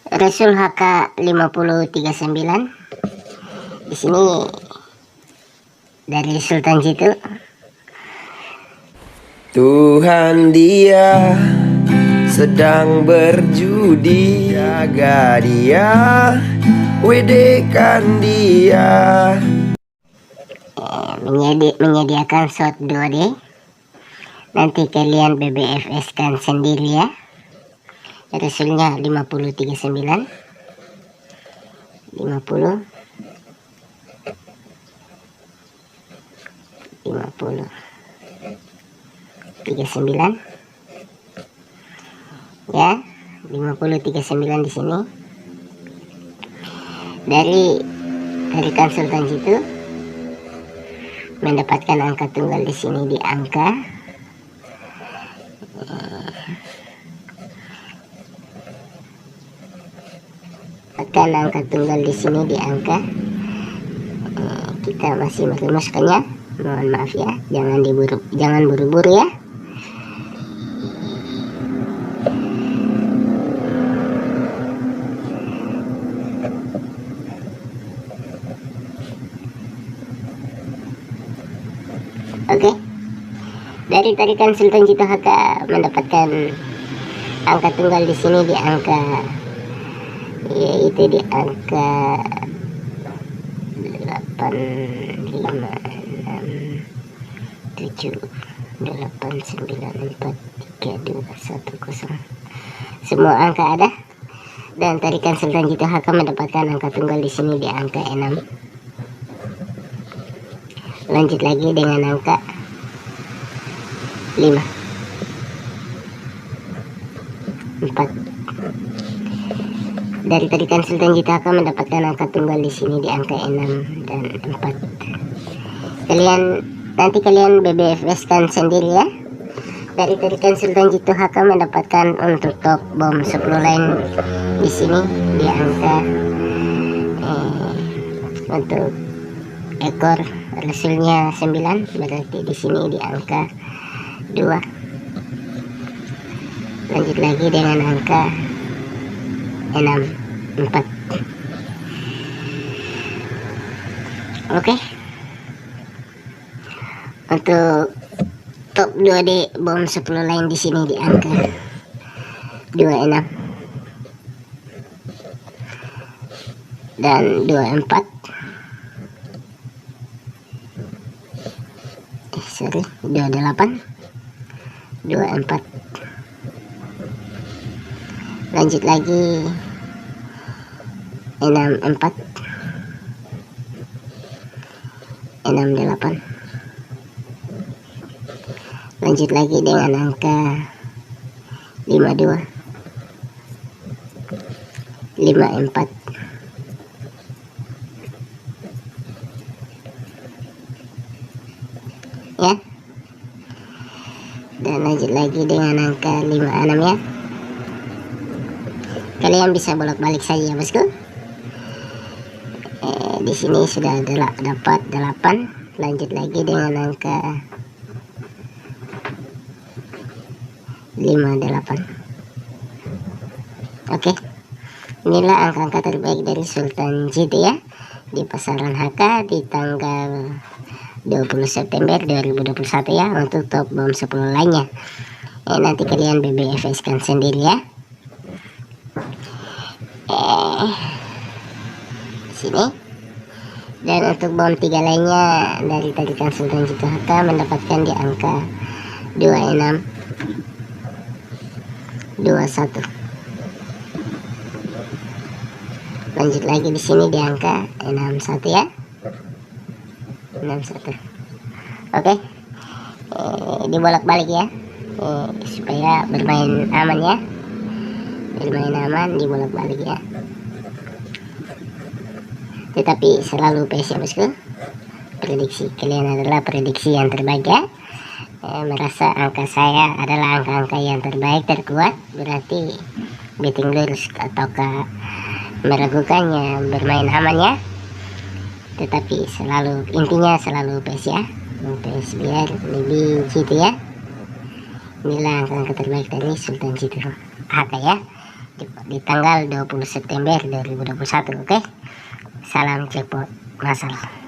Rasul HK 5039. Di sini dari Sultan Jitu. Tuhan, dia sedang berjudi, jaga dia, wedekan dia. Menyediakan shot 2D. Nanti kalian BBFS kan sendiri ya. Rasulnya 5039. 50 39 ya, 5039 di sini. Dari Sultan Jitu mendapatkan angka tunggal di sini di angka angka tunggal di sini di angka kita masih merumuskannya, mohon maaf ya, jangan buru-buru ya. Oke. Dari tarikan Sultan Jitu HK mendapatkan angka tunggal di sini di angka, yaitu di angka 85678943210. Semua angka ada. Dan tarikan Sultan Jitu HK mendapatkan angka tunggal di sini di angka 6. Lanjut lagi dengan angka 5 4. Dari tarikan Sultan Jitu HK mendapatkan angka tunggal di sini di angka 6 dan 4. Nanti kalian BBFS kan sendiri ya. Dari tarikan Sultan Jitu HK mendapatkan untuk top bom 10 line di sini di angka untuk ekor Rasulnya 9, berarti di sini di angka 2. Lanjut lagi dengan angka 6 4. Oke. Untuk top 2D bom 10 line di sini di angka 26 dan 24. 28 24. Lanjut lagi 64 68. Lanjut lagi dengan angka 52 54. Ya. Dan lanjut lagi dengan angka 56 ya. Kalian bisa bolak-balik saja bosku. Di sini sudah dapat 8. Lanjut lagi dengan angka 58. Oke. Inilah angka-angka terbaik dari Sultan Jitu ya, di pasaran HK di tanggal 20 September 2021 ya, untuk top bom 10 lainnya. Nanti kalian BBFS kan sendiri ya. Sini. Dan untuk bom 3 lainnya dari tarikan Sultan Jitu HK mendapatkan di angka 26 21. Lanjut lagi di sini di angka 61 ya. 61. Oke. Dibolak-balik ya. Supaya bermain aman ya. Bermain aman, dibolak-balik ya. Tetapi selalu PS ya bosku. Prediksi kalian adalah prediksi yang terbaik ya. Merasa angka saya adalah angka-angka yang terbaik, terkuat, berarti betting lurus ataukah meragukannya, bermain aman ya. Tetapi intinya selalu PS ya. PS biar lebih jitu ya. Inilah angka-angka terbaik dari Sultan Jitu HK ya. di tanggal 20 September 2021. Oke. Salam jackpot masalah.